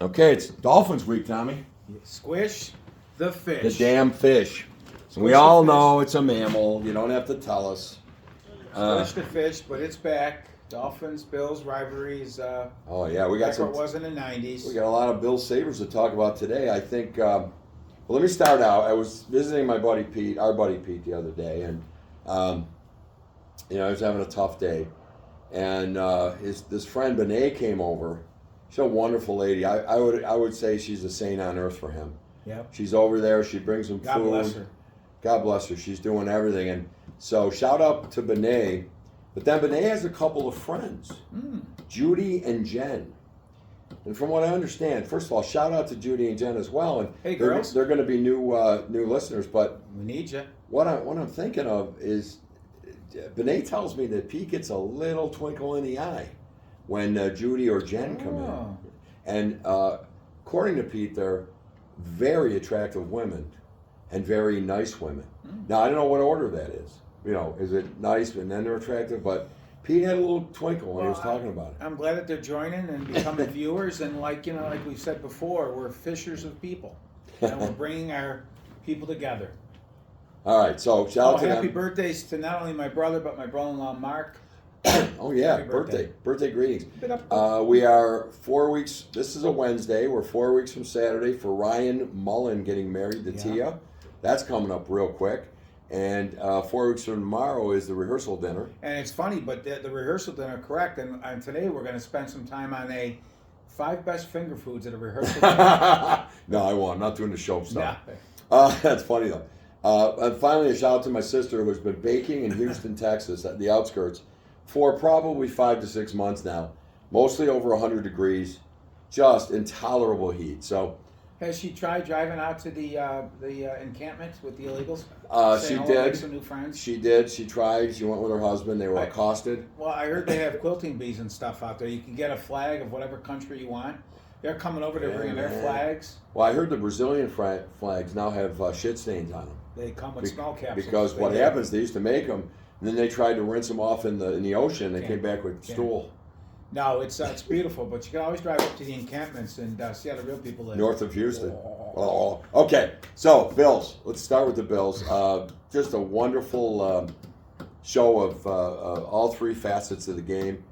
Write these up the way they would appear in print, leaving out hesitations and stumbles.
Okay, it's Dolphins week, Tommy. Squish the fish. The damn fish. Squish We all the fish. know it's a mammal. You don't have to tell us. Squish the fish, but it's back. Dolphins, Bills rivalries. Oh yeah, we got back where some. it was in the 90s. We got a lot of Bills Sabres to talk about today. I think. Well, let me start out. I was visiting my buddy Pete, our buddy Pete, the other day, and I was having a tough day, and this friend Benet came over. She's a wonderful lady. I would say she's a saint on earth for him. Yep. She's over there. She brings him God food. bless her. God bless her. She's doing everything. And so shout out to Benet. But then Benet has a couple of friends, Judy and Jen. And from what I understand, first of all, shout out to Judy and Jen as well. And Hey, girls. they're going to be new listeners. But We need you. what I'm thinking of is Benet tells me that Pete gets a little twinkle in the eye when Judy or Jen come in. And according to Pete, they're very attractive women and very nice women. Now, I don't know what order that is. Is it nice and then they're attractive? But Pete had a little twinkle when he was talking about it. I'm glad that they're joining and becoming viewers. And like we've said before, we're fishers of people. And we're bringing our people together. All right, so shout out to happy them. birthdays to not only my brother, but my brother-in-law, Mark. Oh, yeah, Happy birthday. birthday greetings. We are 4 weeks, this is a Wednesday, we're 4 weeks from Saturday for Ryan Mullen getting married to Tia. That's coming up real quick. And 4 weeks from tomorrow is the rehearsal dinner. And it's funny, but the rehearsal dinner, correct, and today we're going to spend some time on 5 best finger foods at a rehearsal dinner. No, I won't. I'm not doing the show stuff. Nah. That's funny, though. And finally, a shout out to my sister who's been baking in Houston, Texas, at the outskirts, for probably 5 to 6 months now. Mostly over 100 degrees. Just intolerable heat. So, Has she tried driving out to the encampment with the illegals? she Make did. some new friends? She did. She tried. She went with her husband. They were accosted. Well, I heard they have quilting bees and stuff out there. You can get a flag of whatever country you want. They're coming over to bringing their flags. Well, I heard the Brazilian flags now have shit stains on them. They come with smell capsules. Because what happens, they used to make them, and then they tried to rinse them off in the ocean. They came back with stool. No, it's beautiful, but you can always drive up to the encampments and see how the real people live. North of Houston. Oh. Okay, so Bills. Let's start with the Bills. Just a wonderful show of all three facets of the game.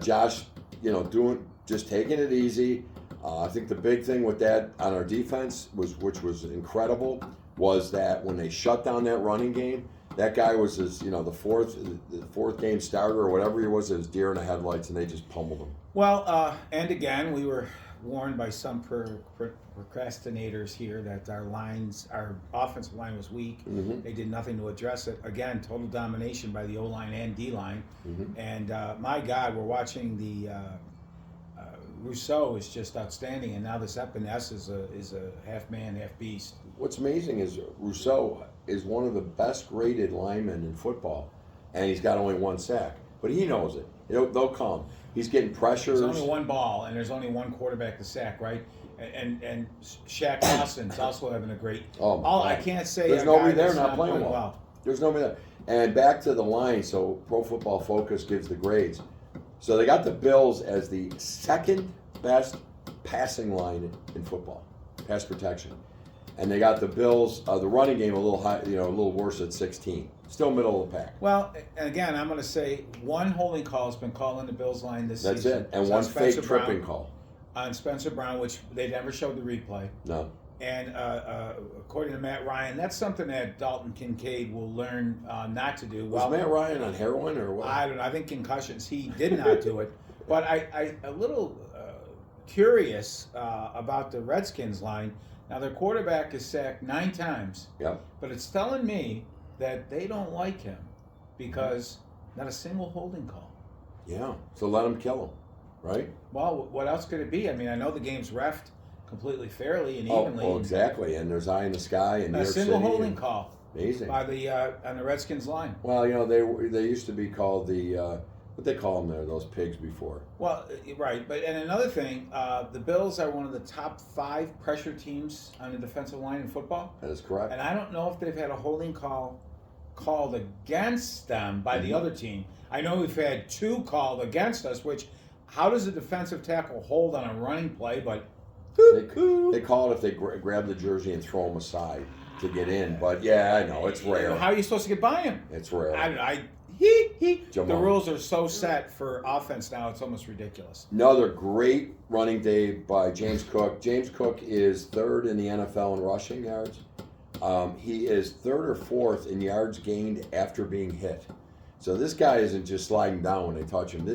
Josh, taking it easy. I think the big thing with that on our defense which was incredible, was that when they shut down that running game, that guy was the fourth game starter or whatever he was, it was deer in the headlights, and they just pummeled him. Well, and again, we were warned by some procrastinators here that our offensive line was weak. Mm-hmm. They did nothing to address it. Again, total domination by the O-line and D-line. Mm-hmm. And my God, we're watching the Rousseau is just outstanding, and now this Epiness is a half man, half beast. What's amazing is Rousseau is one of the best graded linemen in football, and he's got only 1 sack. But he knows it. They'll come. He's getting pressures. There's only one ball, and there's only one quarterback to sack, right? And Shaq Lawson's also having a great. I can't say there's a nobody guy there that's not playing well. There's nobody there. And back to the line. So Pro Football Focus gives the grades. So they got the Bills as the second best passing line in football, pass protection. And they got the Bills, the running game a little high, a little worse at 16. Still middle of the pack. Well, and again, I'm going to say one holding call has been called on the Bills line this season. That's it. And one fake tripping call. On Spencer Brown, which they never showed the replay. No. And according to Matt Ryan, that's something that Dalton Kincaid will learn not to do. Was Matt Ryan on heroin or what? I don't know. I think concussions. He did not do it. But I a little curious about the Redskins line. Now, their quarterback is sacked 9 times. Yep. But it's telling me that they don't like him because not a single holding call. Yeah. So let him kill him, right? Well, what else could it be? I mean, I know the game's reffed completely fairly and evenly. Oh, exactly. And there's eye in the sky in New York City. A single holding call. Amazing. By the on the Redskins line. Well, they used to be called the what they call them there, those pigs before. Well, right. But and another thing, the Bills are one of the top 5 pressure teams on the defensive line in football. That is correct. And I don't know if they've had a holding call called against them by the other team. I know we've had 2 called against us, which how does a defensive tackle hold on a running play? But They call it if they grab the jersey and throw him aside to get in. But yeah, I know it's rare. How are you supposed to get by him? It's rare. The Jamal. rules are so set for offense now; it's almost ridiculous. Another great running day by James Cook. James Cook is third in the NFL in rushing yards. He is third or fourth in yards gained after being hit. So this guy isn't just sliding down when they touch him.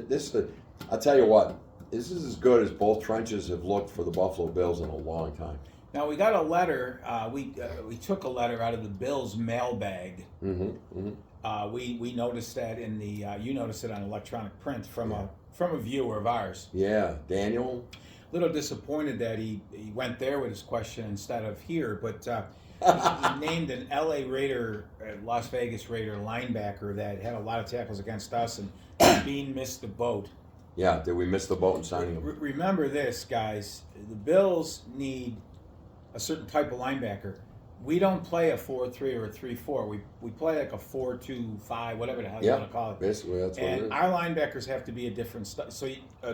I'll tell you what, this is as good as both trenches have looked for the Buffalo Bills in a long time. Now we got a letter. We took a letter out of the Bills mailbag. We noticed that in the you noticed it on electronic print from a viewer of ours. Yeah, Daniel. A little disappointed that he went there with his question instead of here, but he named an L.A. Raider, Las Vegas Raider linebacker that had a lot of tackles against us, and Bean missed the boat. Yeah, did we miss the boat in signing him? Remember this, guys. The Bills need a certain type of linebacker. We don't play a 4-3 or a 3-4. We play like a 4-2-5, whatever the hell you want to call it. Basically, that's what it is. And our linebackers have to be a different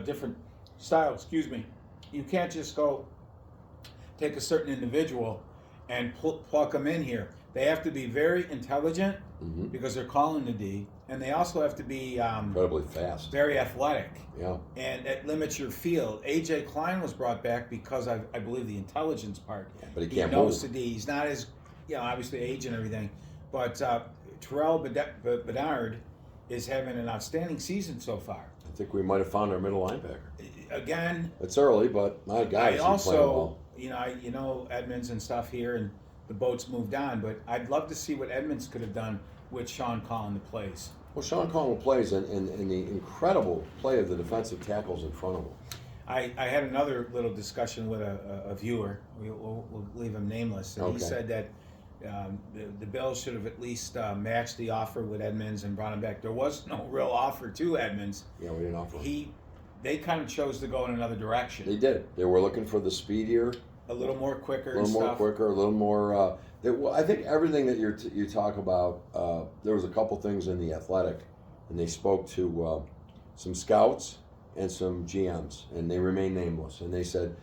different style. Excuse me. You can't just go take a certain individual and pluck them in here. They have to be very intelligent because they're calling the D, and they also have to be incredibly fast, very athletic. Yeah, and it limits your field. A.J. Klein was brought back because I believe the intelligence part. Yeah, but he can't knows move. the D. He's not as obviously age and everything, but Terrell Bedard is having an outstanding season so far. I think we might have found our middle linebacker. Again, it's early, but my God, I also Edmonds and stuff here, and the boat's moved on. But I'd love to see what Edmonds could have done with Sean Collin the plays. Well, Sean Collin plays in the incredible play of the defensive tackles in front of him. I had another little discussion with a viewer. We'll leave him nameless, and he said that the Bills should have at least matched the offer with Edmonds and brought him back. There was no real offer to Edmonds. Yeah, we didn't offer him. They kind of chose to go in another direction. They did. They were looking for the speedier, a little more quicker, a little more. I think everything that you talk about. There was a couple things in the Athletic, and they spoke to some scouts and some GMs, and they remain nameless. And they said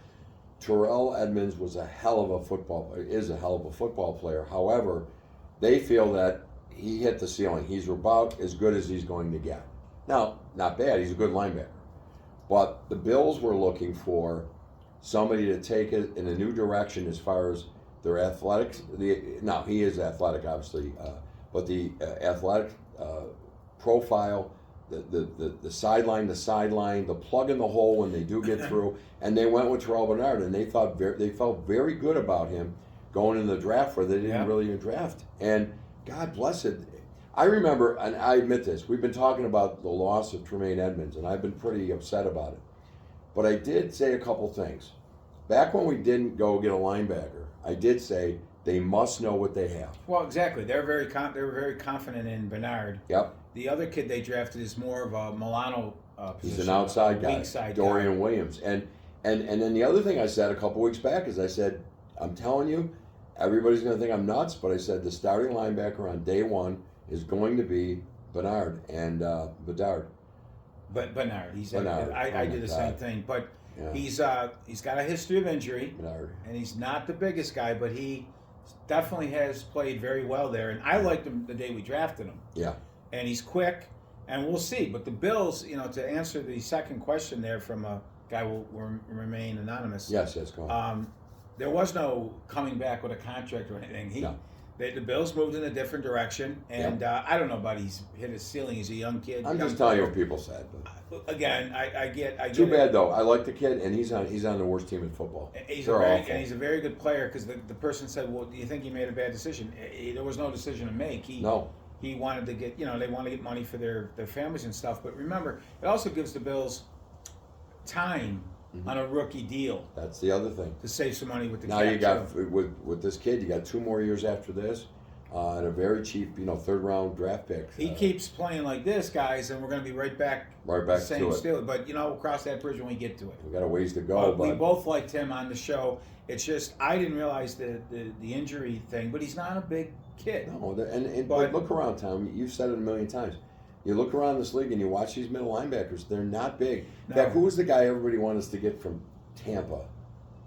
Terrell Edmonds is a hell of a football player. However, they feel that he hit the ceiling. He's about as good as he's going to get. Now, not bad. He's a good linebacker. But the Bills were looking for somebody to take it in a new direction as far as their athletics. Now, he is athletic, obviously, but the athletic profile, the sideline to sideline, the plug in the hole when they do get through, and they went with Terrell Bernard, and they felt very good about him going in the draft where they didn't really draft. And God bless it. I remember, and I admit this, we've been talking about the loss of Tremaine Edmonds, and I've been pretty upset about it. But I did say a couple things. Back when we didn't go get a linebacker, I did say they must know what they have. Well, exactly. They were very confident in Bernard. Yep. The other kid they drafted is more of a Milano position. He's an outside guy, weak side Dorian guy. Williams. And then the other thing I said a couple weeks back is I said, I'm telling you, everybody's going to think I'm nuts, but I said the starting linebacker on day one is going to be Bernard and Bedard. But Bernard, Bernard. I did the same thing, but he's got a history of injury, Bernard. And he's not the biggest guy, but he definitely has played very well there. And I liked him the day we drafted him. Yeah. And he's quick, and we'll see. But the Bills, to answer the second question there from a guy who will remain anonymous. Yes, go on. There was no coming back with a contract or anything. The Bills moved in a different direction, and I don't know about he's hit his ceiling. He's a young kid. I'm just telling you what people said. But again, I get. Too bad though. I like the kid, and he's on the worst team in football. He's a very good player because the person said, "Well, do you think he made a bad decision?" There was no decision to make. He wanted to get. They want to get money for their families and stuff. But remember, it also gives the Bills time. On a rookie deal. That's the other thing. To save some money with the now cap. You got with this kid, you got 2 more years after this, and a very cheap, 3rd round draft pick. He keeps playing like this, guys, and we're going to be right back to it. But we'll cross that bridge when we get to it. We got a ways to go. But we both liked him on the show. It's just I didn't realize the injury thing, but he's not a big kid. No, but look around, Tom. You've said it a million times. You look around this league and you watch these middle linebackers, they're not big. In fact, who was the guy everybody wanted us to get from Tampa?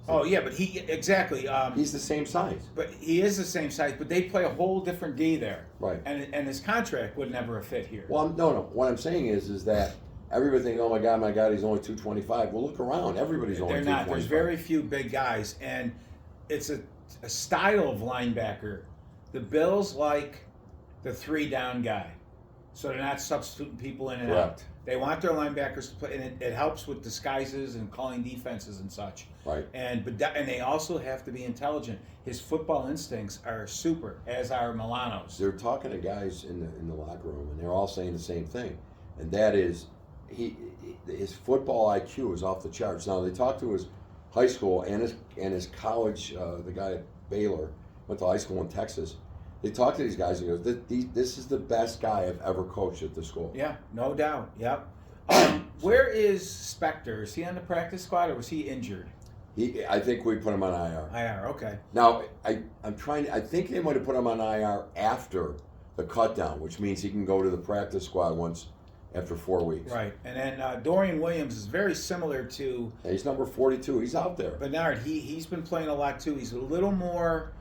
Oh yeah, but he exactly. He's the same size. But he is the same size, but they play a whole different D there. Right. And his contract would never have fit here. Well, no. What I'm saying is that everybody thinks, oh my God, he's only 225. Well, look around. Everybody's only They're 225. not. There's very few big guys, and it's a style of linebacker. The Bills like the 3-down guy, so they're not substituting people in and out. Correct. They want their linebackers to play, and it helps with disguises and calling defenses and such. Right. And they also have to be intelligent. His football instincts are super, as are Milano's. They're talking to guys in the locker room, and they're all saying the same thing, and that is his football IQ is off the charts. Now they talked to his high school and his college. The guy at Baylor went to high school in Texas. They talked to these guys and goes, "This is the best guy I've ever coached at the school." Yeah, no doubt. Yep. Where is Spector? Is he on the practice squad or was he injured? I think we put him on IR. IR, okay. Now I think they might have put him on IR after the cutdown, which means he can go to the practice squad once after 4 weeks. Right, and then Dorian Williams is very similar to Yeah, he's number 42. He's out there. Bernard. He's been playing a lot too. He's a little more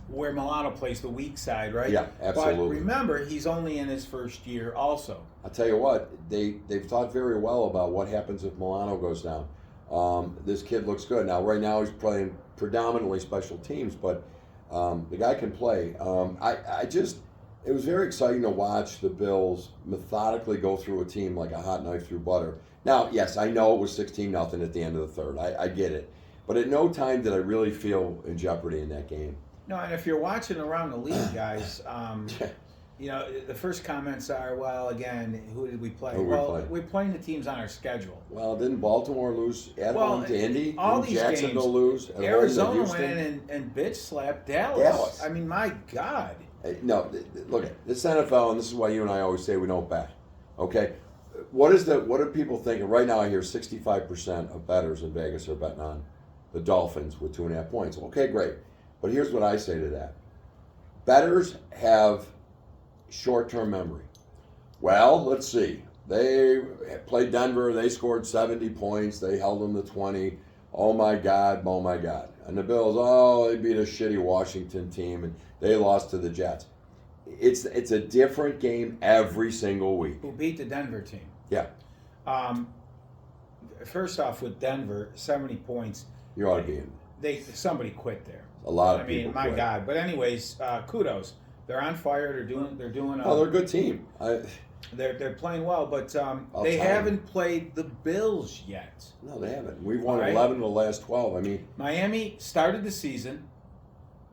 where Milano plays the weak side, right? Yeah, absolutely. But remember, he's only in his first year also. I'll tell you what, they've thought very well about what happens if Milano goes down. This kid looks good. Now, right now he's playing predominantly special teams, but the guy can play. It was very exciting to watch the Bills methodically go through a team like a hot knife through butter. Now, yes, I know it was 16-0 at the end of the third. I get it. But at no time did I really feel in jeopardy in that game. No, and if you're watching around the league, guys, the first comments are, well, again, who did we play? We're playing the teams on our schedule. Well, didn't Baltimore lose at home to Indy? All Didn't these Jacksonville games, lose? At Arizona home to went Houston? in and bitch slapped Dallas. I mean, my God. No, look, this NFL, and this is why you and I always say we don't bet. Okay? What are people thinking? Right now I hear 65% of bettors in Vegas are betting on the Dolphins with 2.5 points. Okay, great. But here's what I say to that. Bettors have short-term memory. Well, let's see. They played Denver. They scored 70 points. They held them to 20. Oh, my God. Oh, my God. And the Bills, they beat a shitty Washington team, and they lost to the Jets. It's a different game every single week. Who beat the Denver team? Yeah. First off, with Denver, 70 points. You ought to be in. Somebody quit there. A lot of people my quit. God. But anyways, kudos. They're on fire. They're doing. They're a good team. They're playing well, but they haven't played the Bills yet. No, they haven't. We've won 11 of the last 12. I mean, Miami started the season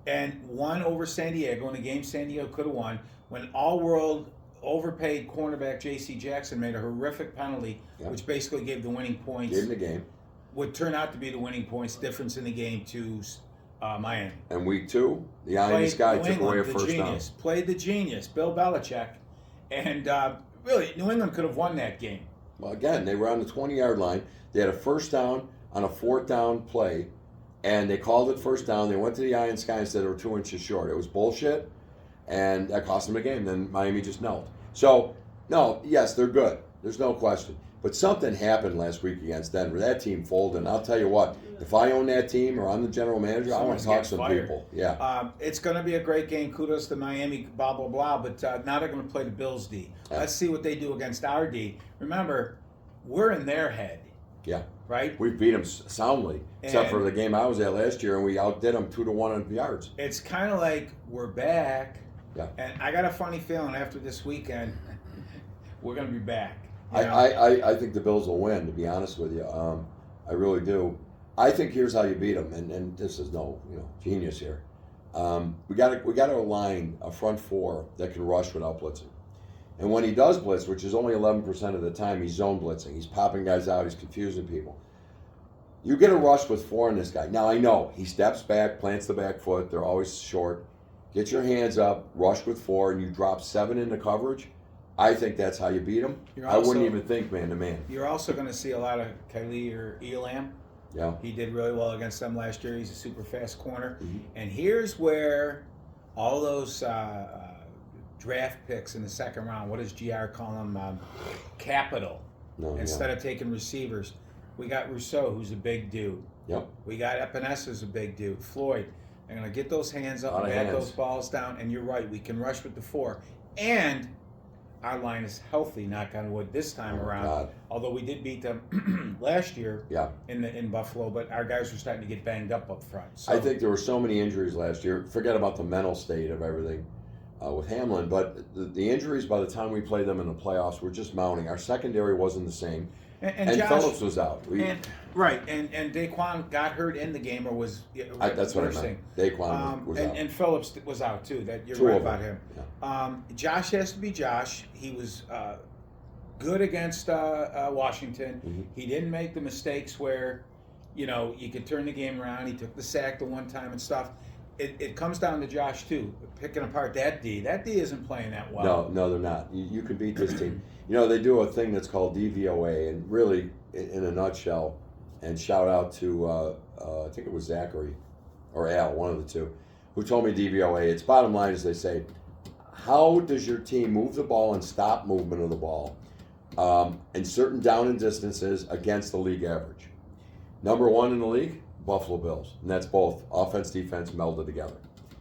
and won over San Diego in a game San Diego could have won when all-world overpaid cornerback J.C. Jackson made a horrific penalty, which basically gave the winning points. Gave them the game. Would turn out to be the winning points difference in the game to Miami. And week 2, the Irish guy took away a first down. Played the genius, Bill Belichick. And really, New England could have won that game. Well, again, they were on the 20-yard line. They had a first down on a 4th down play, and they called it first down. They went to the eye and sky and said they were 2 inches short. It was bullshit, and that cost them the game. Then Miami just knelt. So, no, yes, they're good. There's no question. But something happened last week against Denver. That team folded. And I'll tell you what, if I own that team or I'm the general manager, I want to talk to some people. Yeah. It's going to be a great game. Kudos to Miami, blah, blah, blah. But now they're going to play the Bills D. Yeah. Let's see what they do against our D. Remember, we're in their head. Yeah. Right? We beat them soundly, except for the game I was at last year, and we outdid them 2-1 on yards. It's kind of like we're back. Yeah. And I got a funny feeling after this weekend, we're going to be back. I think the Bills will win, to be honest with you. I really do. I think here's how you beat them, and this is no genius here. We got to align a front four that can rush without blitzing. And when he does blitz, which is only 11% of the time, he's zone blitzing. He's popping guys out. He's confusing people. You get a rush with 4 on this guy. Now, I know he steps back, plants the back foot. They're always short. Get your hands up, rush with 4, and you drop 7 into coverage. I think that's how you beat them. I wouldn't even think man-to-man. You're also going to see a lot of Kylie or Elam. Yeah. He did really well against them last year. He's a super fast corner. Mm-hmm. And here's where all those draft picks in the second round, what does GR call them? Capital. Instead of taking receivers. We got Rousseau, who's a big dude. Yep. We got Epinesa, who's a big dude. Floyd. They're going to get those hands up Lot and of bat hands. those balls down. And you're right, we can rush with the 4. And our line is healthy, knock on wood, this time Oh, around. God. Although we did beat them last year Yeah. in Buffalo, but our guys were starting to get banged up front. So, I think there were so many injuries last year. Forget about the mental state of everything with Hamlin, but the injuries by the time we played them in the playoffs were just mounting. Our secondary wasn't the same, and Josh, Phillips was out. and Daquan got hurt in the game, or was That's what I meant. Daquan was out. And Phillips was out too. That you're Two right of them. about him. Yeah. Josh has to be Josh. He was good against Washington. Mm-hmm. He didn't make the mistakes where, you could turn the game around. He took the sack the one time and stuff. It comes down to Josh too, picking apart that D. That D isn't playing that well. No, they're not. You can beat this team. They do a thing that's called DVOA, and really, in a nutshell, and shout out to I think it was Zachary or Al, one of the two, who told me DVOA. Its bottom line is they say, how does your team move the ball and stop movement of the ball in certain down and distances against the league average? Number 1 in the league, Buffalo Bills, and that's both offense, defense melded together.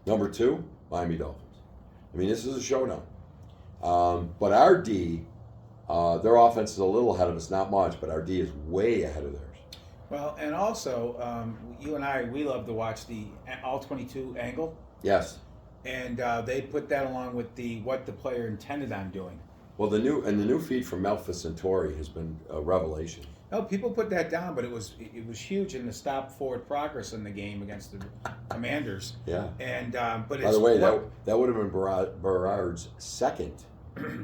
Number 2, Miami Dolphins. I mean, this is a showdown. But our D, their offense is a little ahead of us, not much, but our D is way ahead of theirs. Well, and also, you and we love to watch the all-22 angle. Yes. And they put that along with what the player intended on doing. Well, the new feed from Memphis Centauri has been a revelation. No, people put that down, but it was huge in the stop forward progress in the game against the Commanders. Yeah. And but by the way, that would have been Berard's second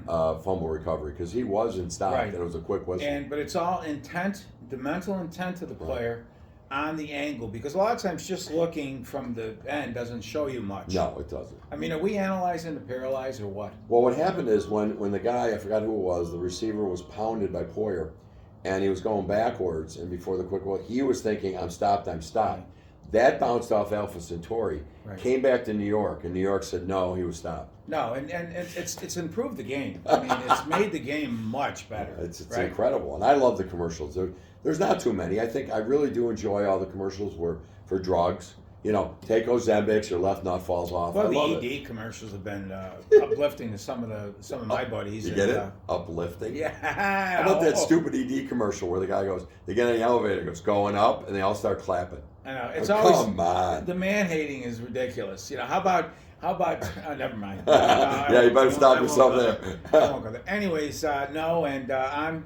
fumble recovery because he was in stop. Right. And it was a quick whistle. But it's all intent, the mental intent of the player on the angle, because a lot of times just looking from the end doesn't show you much. No, it doesn't. I mean, are we analyzing the paralyzed or what? Well, what happened is when the guy, I forgot who it was, the receiver was pounded by Poyer, and he was going backwards, and before the quick one, he was thinking, I'm stopped. That bounced off Alpha Centauri, came back to New York, and New York said, no, he was stopped. No, and it's improved the game. I mean, it's made the game much better. It's incredible, and I love the commercials. There's not too many. I think I really do enjoy all the commercials for drugs. Take Ozempic, your left nut falls off. Well, I the ED commercials have been uplifting to some of my buddies. You get it? Uplifting? Yeah. How about that stupid ED commercial where the guy goes, they get in the elevator, goes going up, and they all start clapping. I know. It's always, come on. The man hating is ridiculous. How about never mind. Yeah, you better stop yourself there. I won't go there. Anyways, no, and I'll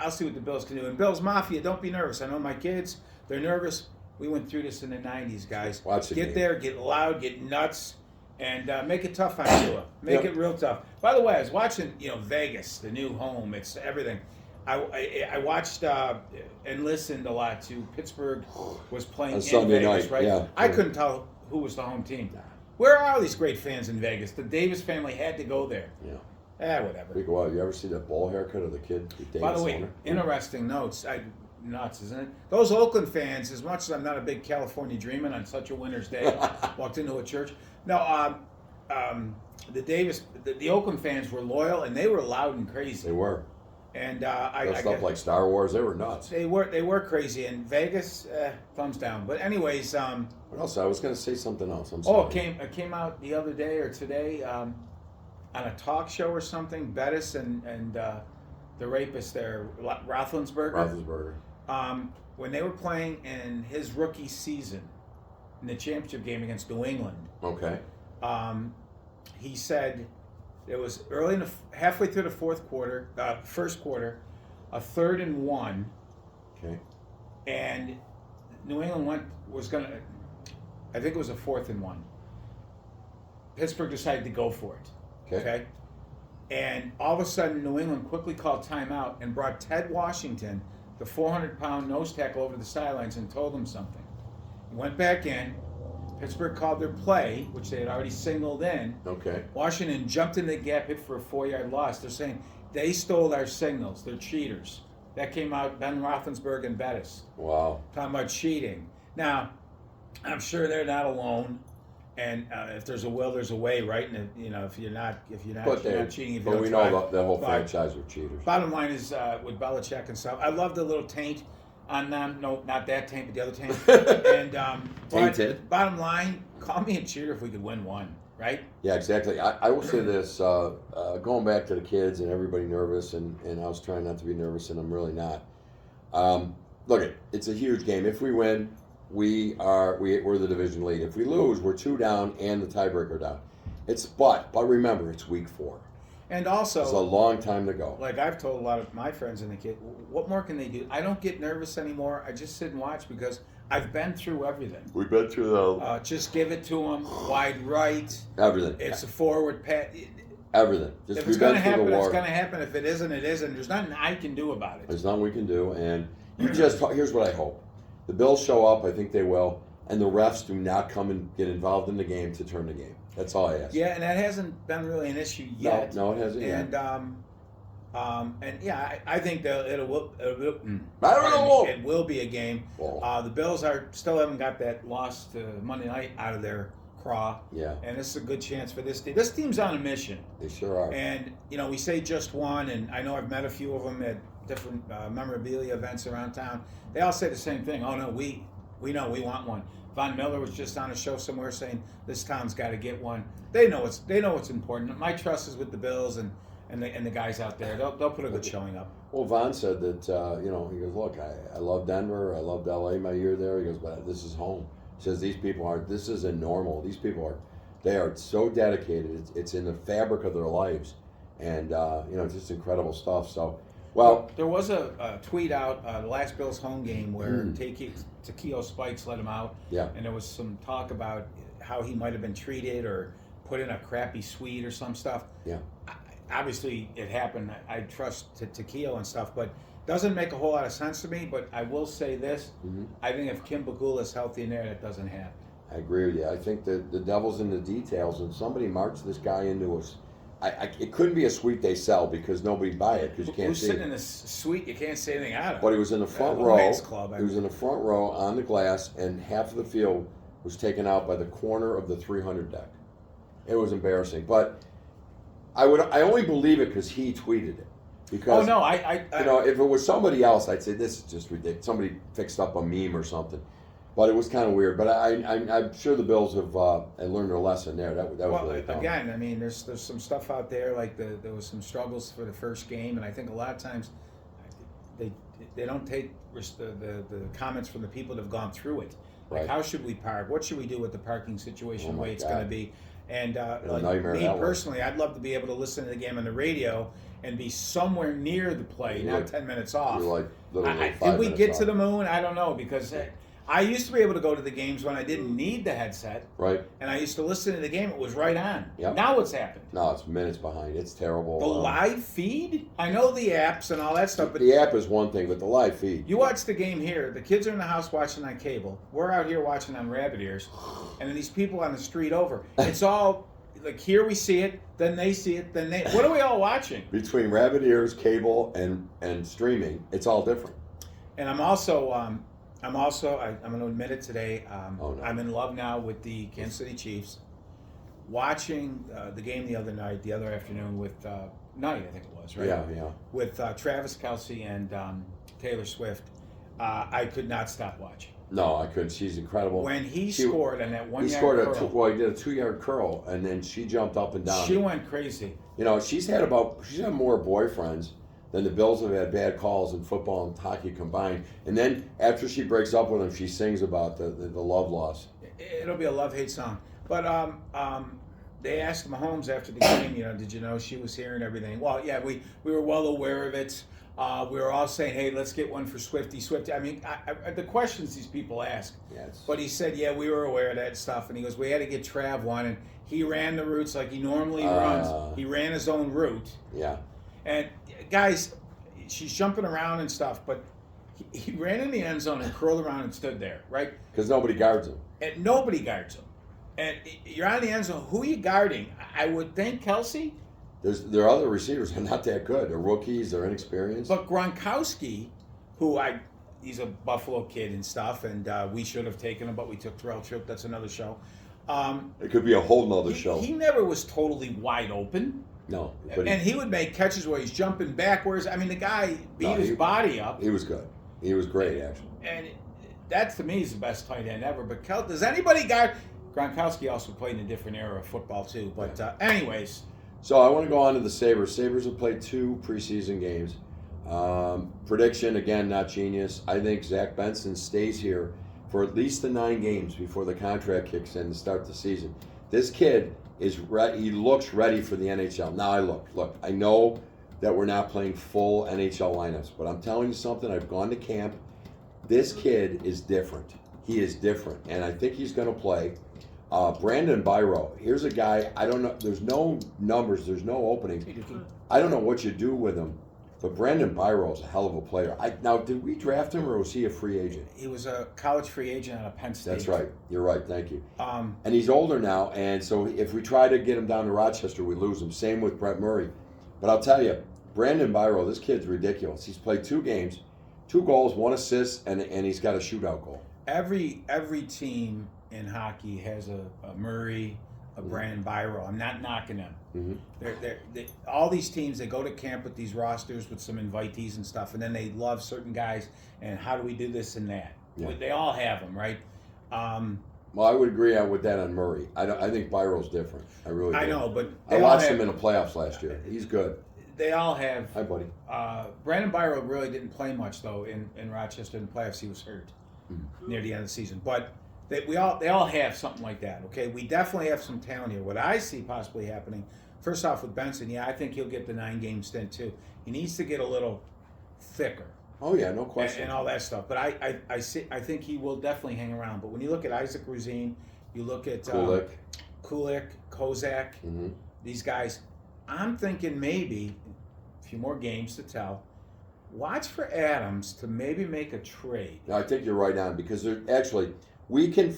see what the Bills can do. And Bills Mafia, don't be nervous. I know my kids, they're nervous. We went through this in the 90s, guys. Watch the Get game. there, get loud, get nuts, and make it tough on Tua. Make it real tough. By the way, I was watching, Vegas, the new home. It's everything. I watched and listened a lot to Pittsburgh was playing in Sunday Vegas, night, right? yeah. I couldn't tell who was the home team. Where are all these great fans in Vegas? The Davis family had to go there. Yeah. Whatever. Big wild. You ever see that bowl haircut of the kid? By the way, interesting notes. Nuts, isn't it? Those Oakland fans, as much as I'm not a big California dreamer on such a winter's day, walked into a church. No, the Oakland fans were loyal and they were loud and crazy. They were. And stuff like Star Wars, they were nuts. They were crazy. And Vegas, thumbs down. But anyways, what else? I was going to say something else. I'm sorry. It came out the other day or today on a talk show or something. Bettis and the rapist there, Roethlisberger. When they were playing in his rookie season in the championship game against New England. Okay. He said it was halfway through the first quarter, a 3rd and 1. Okay. And New England I think it was a 4th and 1. Pittsburgh decided to go for it. Okay. And all of a sudden, New England quickly called timeout and brought Ted Washington, the 400-pound nose tackle, over the sidelines and told him something. He went back in. Pittsburgh called their play, which they had already signaled in. Okay. Washington jumped in the gap, hit for a 4-yard loss. They're saying they stole our signals. They're cheaters. That came out, Ben Roethlisberger and Bettis. Wow. Talking about cheating. Now, I'm sure they're not alone. And if there's a will, there's a way, right? And if you're not you're not cheating, if you but don't we try. know the whole But franchise were cheaters. bottom line is with Belichick and stuff. I love the little taint on them. No, not that taint, but the other taint. And Tainted. bottom line, call me a cheater if we could win one, right? Yeah, exactly. I will say this, going back to the kids and everybody nervous, and I was trying not to be nervous, and I'm really not. Look, it's a huge game. If we win, we're the division lead. If we lose, we're 2 down and the tiebreaker down. But remember, it's week 4. And also, it's a long time to go. Like I've told a lot of my friends and the kid, what more can they do? I don't get nervous anymore. I just sit and watch because I've been through everything. We've been through the just give it to them, wide right. Everything. It's a forward pass. Everything. Just if it's going to happen, it's going to happen. If it isn't, it isn't. There's nothing I can do about it. There's nothing we can do. And here's what I hope. The Bills show up. I think they will. And the refs do not come and get involved in the game to turn the game. That's all I ask. Yeah, and that hasn't been really an issue yet. No, it hasn't. And I think that it will be a game. The Bills still haven't got that loss to Monday night out of their craw. Yeah. And this is a good chance for this team. This team's on a mission. They sure are. And we say just one, and I know I've met a few of them at different memorabilia events around town. They all say the same thing. Oh no, we know we want one. Von Miller was just on a show somewhere saying this town's got to get one. They know it's important. My trust is with the Bills and the guys out there. They'll put a good showing up. Well, Von said that he goes, look, I love Denver, I loved LA my year there. He goes, but this is home. He says this isn't normal. These people they are so dedicated. It's in the fabric of their lives, and just incredible stuff. So. Well, there was a tweet out the last Bills home game where Takeo Spikes let him out. Yeah. And there was some talk about how he might have been treated or put in a crappy suite or some stuff. Yeah. Obviously, it happened. I trust Takeo and stuff, but doesn't make a whole lot of sense to me. But I will say this: I think if Kim Bagula is healthy in there, that doesn't happen. I agree with you. I think that the devil's in the details, and somebody marched this guy into us. It couldn't be a suite they sell because nobody buy it because you can't Who's see. sitting in a suite? You can't see anything out of. But he was in the front row. Club, he was in the front row on the glass, and half of the field was taken out by the corner of the 300 deck. It was embarrassing, but I only believe it because he tweeted it. Because if it was somebody else, I'd say this is just ridiculous. Somebody fixed up a meme or something. But it was kind of weird. But I'm sure the Bills have learned their lesson there. That was really dumb. Again, I mean, there's some stuff out there like there was some struggles for the first game, and I think a lot of times they don't take the comments from the people that have gone through it. Like, how should we park? What should we do with the parking situation? The way it's going to be. And me personally, I'd love to be able to listen to the game on the radio and be somewhere near the play, not 10 minutes off. Did we get to the moon? I don't know because. I used to be able to go to the games when I didn't need the headset. Right. And I used to listen to the game. It was right on. Yep. Now what's happened? No, it's minutes behind. It's terrible. The live feed? I know the apps and all that stuff. But the app is one thing, but the live feed. You watch the game here. The kids are in the house watching on cable. We're out here watching on rabbit ears. And then these people on the street over. It's all, like, here we see it, then they see it, then they... What are we all watching? Between rabbit ears, cable, and streaming, it's all different. And I'm also... I'm going to admit it today. I'm in love now with the Kansas City Chiefs. Watching the game the other afternoon with I think it was, right? Yeah. With Travis Kelce and Taylor Swift, I could not stop watching. No, I couldn't. She's incredible. When he scored on that 1 yard curl. He did a 2-yard curl, and then she jumped up and down. She went crazy. She's had more boyfriends than the Bills have had bad calls in football and hockey combined. And then after she breaks up with him, she sings about the love loss. It'll be a love-hate song. But they asked Mahomes after the game, did you know she was here and everything? Well, yeah, we were well aware of it. We were all saying, hey, let's get one for Swifty. I mean, the questions these people ask. Yes. But he said, yeah, we were aware of that stuff. And he goes, we had to get Trav one. And he ran the routes like he normally runs. He ran his own route. Yeah. And guys, she's jumping around and stuff, but he ran in the end zone and curled around and stood there, right? Because nobody guards him. And nobody guards him. And you're on the end zone. Who are you guarding? I would think Kelce. There are other receivers who are not that good. They're rookies. They're inexperienced. But Gronkowski, he's a Buffalo kid and stuff, and we should have taken him, but we took Terrell Tripp. That's another show. It could be a whole nother show. He never was totally wide open. No, but And he would make catches where he's jumping backwards. I mean, the guy beat his body up. He was good. He was great, actually. And that, to me, is the best tight end ever. But does anybody got... Gronkowski also played in a different era of football, too. But anyways... So I want to go on to the Sabres. Sabres have played 2 preseason games. Prediction, again, not genius. I think Zach Benson stays here for at least the 9 games before the contract kicks in to start the season. This kid is he looks ready for the NHL. Now I know that we're not playing full NHL lineups, but I'm telling you something. I've gone to camp. This kid is different. He is different, and I think he's going to play. Brandon Byro, here's a guy, I don't know, there's no numbers, there's no openings. I don't know what you do with him, but Brandon Byro is a hell of a player. Now, did we draft him, or was he a free agent? He was a college free agent out of Penn State. That's right. You're right. Thank you. And he's older now, and so if we try to get him down to Rochester, we lose him. Same with Brett Murray. But I'll tell you, Brandon Byro, this kid's ridiculous. He's played 2 games, 2 goals, 1 assist, and he's got a shootout goal. Every team in hockey has a Murray, a Brandon Byro. I'm not knocking them. They all these teams, they go to camp with these rosters with some invitees and stuff, and then they love certain guys, and how do we do this and that? Yeah. They all have them, right? Well, I would agree with that on Murray. I think Byro's different. I really do. I know, but I watched him in the playoffs last year. He's good. They all have. Hi, buddy. Brandon Byro really didn't play much, though, in Rochester in the playoffs. He was hurt near the end of the season. But they all have something like that, okay? We definitely have some talent here. What I see possibly happening, first off with Benson, I think he'll get the 9-game stint, too. He needs to get a little thicker. Oh, yeah, no question. And all that stuff. But I think he will definitely hang around. But when you look at Isaac Ruzine, you look at Kulik, Kozak, these guys, I'm thinking maybe a few more games to tell. Watch for Adams to maybe make a trade. No, I think you're right on, because actually we can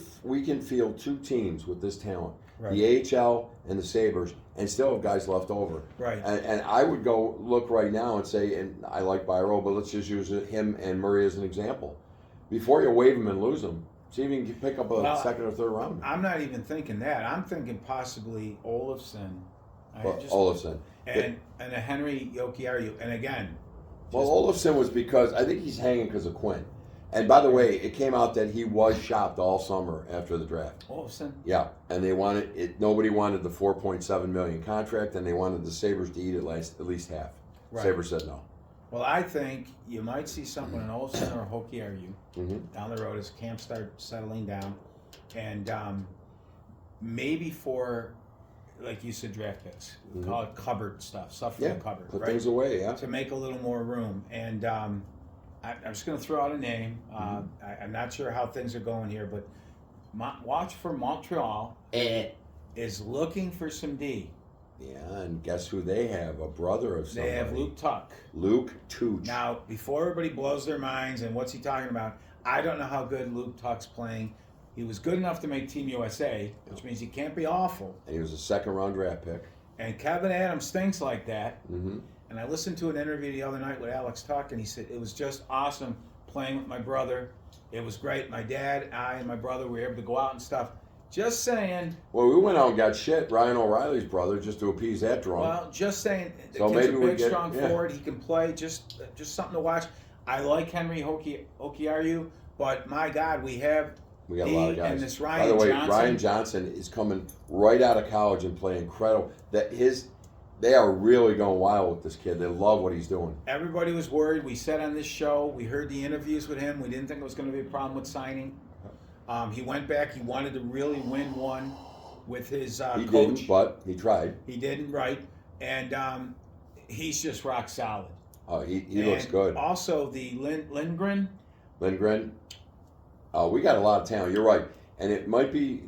field 2 teams with this talent, right. The AHL and the Sabres, and still have guys left over. Right. And I would go look right now and say, and I like Byro, but let's just use him and Murray as an example. Before you waive him and lose him, see if you can pick up a second or third round. I'm not even thinking that. I'm thinking possibly Olofsson. Olofsson. And a Henry Jokiharju. And again... Well, Olofsson was because, I think he's hanging because of Quinn. And by the way, it came out that he was shopped all summer after the draft. Olofsson? Yeah, and they wanted it. Nobody wanted the $4.7 million contract, and they wanted the Sabres to eat at least half. Right. Sabres said no. Well, I think you might see something in Olofsson or Jokiharju down the road as camp starts settling down. And maybe for... like you said, draft picks. We call it cupboard stuff from the cupboard. Put things away, to make a little more room. And I'm just going to throw out a name. I'm not sure how things are going here, but watch for Montreal. Is looking for some D. Yeah, and guess who they have? A brother of somebody. They have Luke Tuck. Luke Tuch. Now, before everybody blows their minds and what's he talking about, I don't know how good Luke Tuck's playing. He was good enough to make Team USA, which means he can't be awful. And he was a second-round draft pick. And Kevin Adams thinks like that. And I listened to an interview the other night with Alex Tuck, and he said, it was just awesome playing with my brother. It was great. My dad, I, and my brother were able to go out and stuff. Just saying. Well, we went out and got shit. Ryan O'Reilly's brother, just to appease that drunk. Well, just saying. The so kid's maybe a big, strong yeah. forward. He can play. Just something to watch. I like Henry Jokiharju, but my God, we got a lot of guys. And this Ryan Johnson. By the way, Ryan Johnson is coming right out of college and playing incredible. They are really going wild with this kid. They love what he's doing. Everybody was worried. We said on this show, we heard the interviews with him. We didn't think it was going to be a problem with signing. He went back. He wanted to really win one with his coach. He didn't, but he tried. He didn't, right. And he's just rock solid. Oh, he looks good. Also, the Lindgren. We got a lot of talent. You're right. And it might be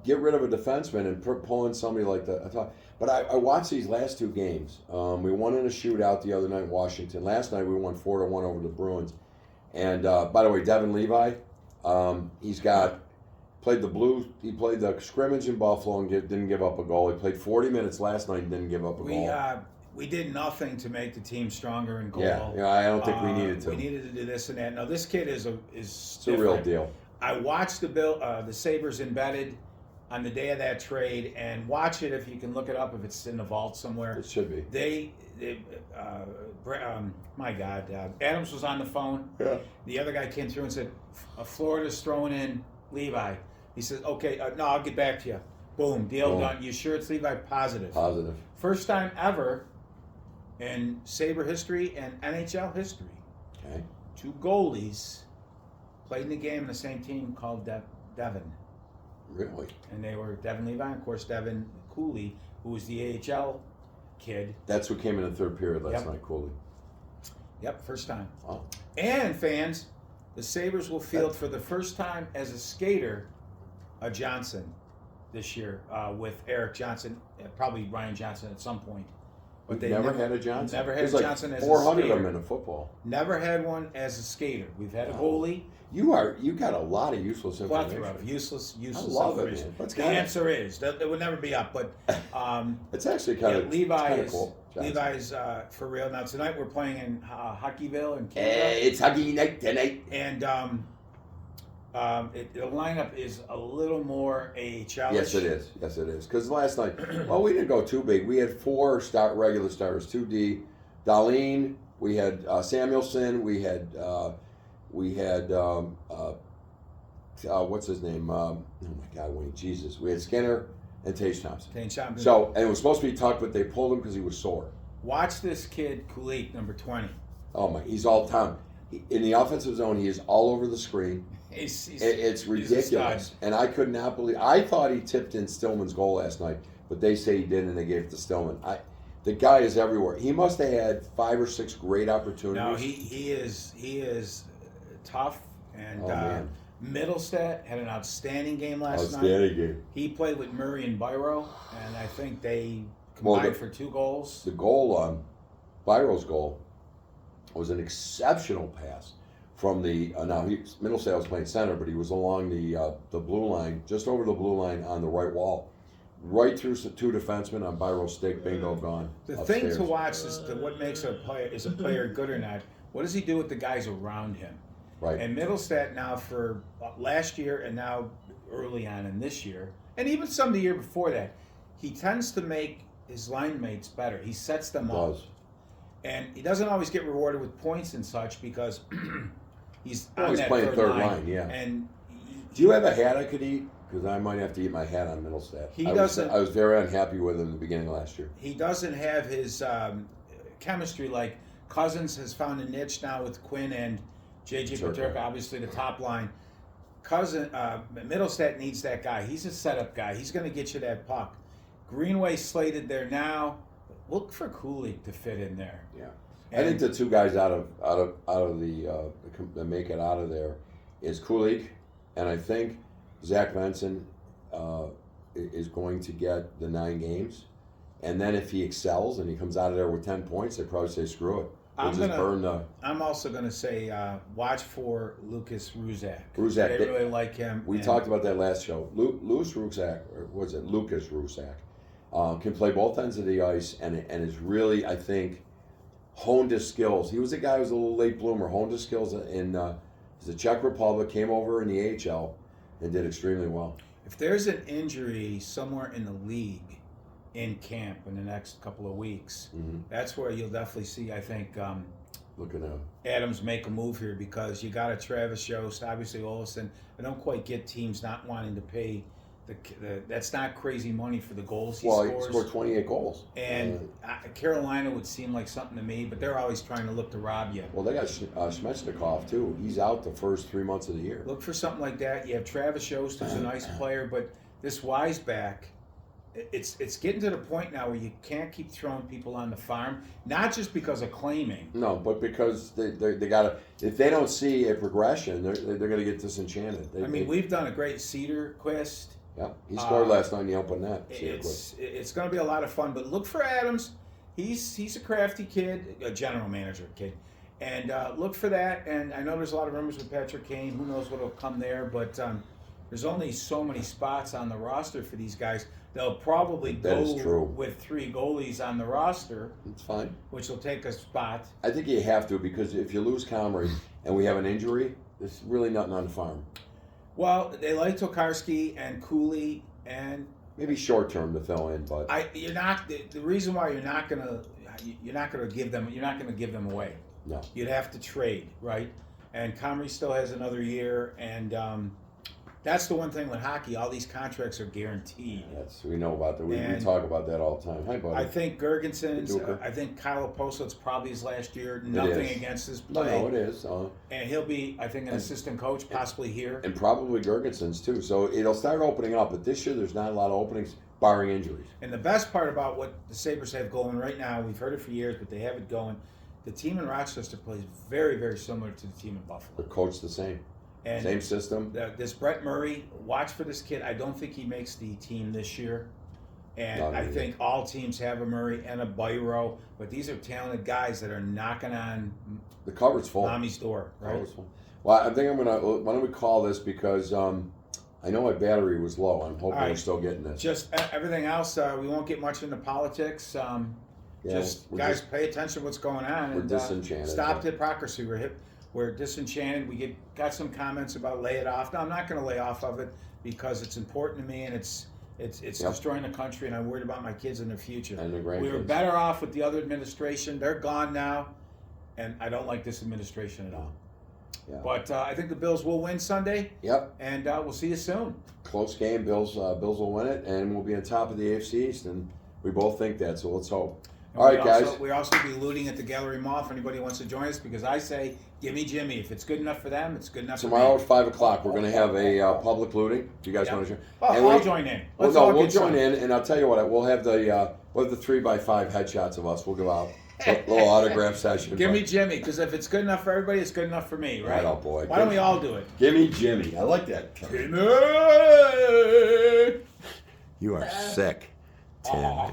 get rid of a defenseman and pull in somebody like that. But I watched these last 2 games. We won in a shootout the other night in Washington. Last night we won 4-1 over the Bruins. And by the way, Devin Levi, he's played the Blues. He played the scrimmage in Buffalo and didn't give up a goal. He played 40 minutes last night and didn't give up a goal. We did nothing to make the team stronger in goal. Yeah, I don't think we needed to. We needed to do this and that. Now this kid is it's a real deal. I watched the Sabres embedded. on the day of that trade, and watch it if you can look it up if it's in the vault somewhere. It should be. Adams was on the phone. Yeah. The other guy came through and said, Florida's throwing in Levi. He says, okay, no, I'll get back to you. Boom, deal done. You sure it's Levi? Positive. Positive. First time ever in Sabre history and NHL history. Okay. 2 goalies played in the game in the same team called Devin. Really? And they were Devin Levi and, of course, Devin Cooley, who was the AHL kid. That's what came in the third period last night, Cooley. Yep, first time. Wow. And fans, the Sabres will field for the first time as a skater a Johnson this year with Eric Johnson, probably Ryan Johnson at some point. But they never had a Johnson. Never had a Johnson as a 400 skater. of them in a football. Never had one as a skater. We've had a goalie. You got a lot of useless information. Plethora of useless I love it, information. man. The answer is that it would never be up, but it's actually kind of Levi's cool. Levi's for real. Now tonight we're playing in Hockeyville in Canada. It's hockey night tonight. And the lineup is a little more AHL. Yes, it is. Yes, it is. Because last night, well, we didn't go too big. We had 4 regular starters, 2D. Darlene, we had Samuelson, we had what's his name? Oh my God, Wayne, Jesus. We had Skinner and Tage Thompson. So, and it was supposed to be Tuck, but they pulled him because he was sore. Watch this kid, Kulik, number 20. Oh my, he's all time. In the offensive zone, he is all over the screen. It's ridiculous. And I could not believe, I thought he tipped in Stillman's goal last night, but they say he didn't and they gave it to Stillman. The guy is everywhere. He must have had 5 or 6 great opportunities. No, he is tough. And Middlestat had an outstanding game last night. Outstanding game. He played with Murray and Byro, and I think they combined for 2 goals. The goal, Byro's goal, was an exceptional pass from the. Middlestat was playing center, but he was along the blue line, just over the blue line on the right wall. Right through 2 defensemen on Byro's stick, bingo, gone. The thing to watch is what makes a player good or not. What does he do with the guys around him? Right. And Middlestat now for last year and now early on in this year, and even some of the year before that, he tends to make his line mates better. He sets them up. And he doesn't always get rewarded with points and such because he's on that playing third line. And do you have a hat I could eat? Because I might have to eat my hat on Middlestat. I was very unhappy with him in the beginning of last year. He doesn't have his chemistry like Cousins has found a niche now with Quinn and J.J. Peterka, obviously the top line. Middlestat needs that guy. He's a setup guy. He's going to get you that puck. Greenway slated there now. Look for Cooley to fit in there. Yeah, I think the 2 guys out of the that make it out of there is Kulik, and I think Zach Benson is going to get the 9 games, and then if he excels and he comes out of there with 10 points, they probably say screw it. I'm also going to say watch for Lucas Ruzak. They really like him. We talked about that last show. Lucas Ruzak, can play both ends of the ice and is really, I think, honed his skills. He was a guy who was a little late bloomer, honed his skills in the Czech Republic, came over in the AHL, and did extremely well. If there's an injury somewhere in the league in camp in the next couple of weeks, that's where you'll definitely see, I think, looking at Adams make a move here because you got a Travis Yost, obviously Olsen. I don't quite get teams not wanting to pay that's not crazy money for the goals he scores. He scored 28 goals. And Carolina would seem like something to me, but they're always trying to look to rob you. Well, they got Svechnikov, too. He's out the first 3 months of the year. Look for something like that. You have Travis Yost, who's a nice player, but this Wiseback, it's getting to the point now where you can't keep throwing people on the farm, not just because of claiming. No, but because they got to. If they don't see a progression, they're going to get disenchanted. We've done a great Cedarquist. Yeah, he scored last night in the open net. It's going to be a lot of fun, but look for Adams. He's a crafty kid, a general manager kid, and look for that. And I know there's a lot of rumors with Patrick Kane. Who knows what'll come there? But there's only so many spots on the roster for these guys. They'll probably go with 3 goalies on the roster. It's fine. Which will take a spot. I think you have to because if you lose Comrie and we have an injury, there's really nothing on the farm. Well, they like Tokarski and Cooley and Maybe short term to fill in, but you're not the reason why you're not gonna give them away. no. You'd have to trade, right? And Comrie still has another year, and that's the one thing with hockey. All these contracts are guaranteed. We know about that. We And talk about that all the time. Hi, buddy. I think Gergensen's. Duker. I think Kyle Oposo's probably his last year. Nothing against his play. No, it is. And he'll be, I think, an assistant coach possibly here. And probably Gergensen's too. So it'll start opening up. But this year, there's not a lot of openings, barring injuries. And the best part about what the Sabres have going right now, we've heard it for years, but they have it going. The team in Rochester plays very, very similar to the team in Buffalo. The coach the same. And Same system. This Brett Murray, watch for this kid. I don't think he makes the team this year. And Not I either. think all teams have a Murray and a Byro, but these are talented guys that are knocking on The cupboard's full. mommy's door, right? Cupboard's full. Well, I think why don't we call this because I know my battery was low. I'm hoping All right. we're still getting this. Just everything else, we won't get much into politics. We're Guys, pay attention to what's going on. we're And, disenchanted. Stop hypocrisy. We're disenchanted. We got some comments about lay it off. No, I'm not going to lay off of it because it's important to me and it's destroying the country, and I'm worried about my kids and their future. And their grandkids. We were better off with the other administration. They're gone now, and I don't like this administration at all. Yeah. But I think the Bills will win Sunday, Yep. and we'll see you soon. Close game. Bills will win it, and we'll be on top of the AFC East, and we both think that. So let's hope. And All right, guys. We also be looting at the Gallery Mall if anybody wants to join us, because I say, give me Jimmy. If it's good enough for them, it's good enough Tomorrow for at me. 5:00, we're going to have a public looting. Do you guys Yep. want to join? Oh, I'll join in. Let's all we'll get join some. in, and I'll tell you what. We'll have the 3x5 headshots of us. We'll give out a little autograph session. Give but- me Jimmy, because if it's good enough for everybody, it's good enough for me, right? Right on, boy. Why don't we all do it? Give me Jimmy. I like that. Jimmy! You are sick, Tim.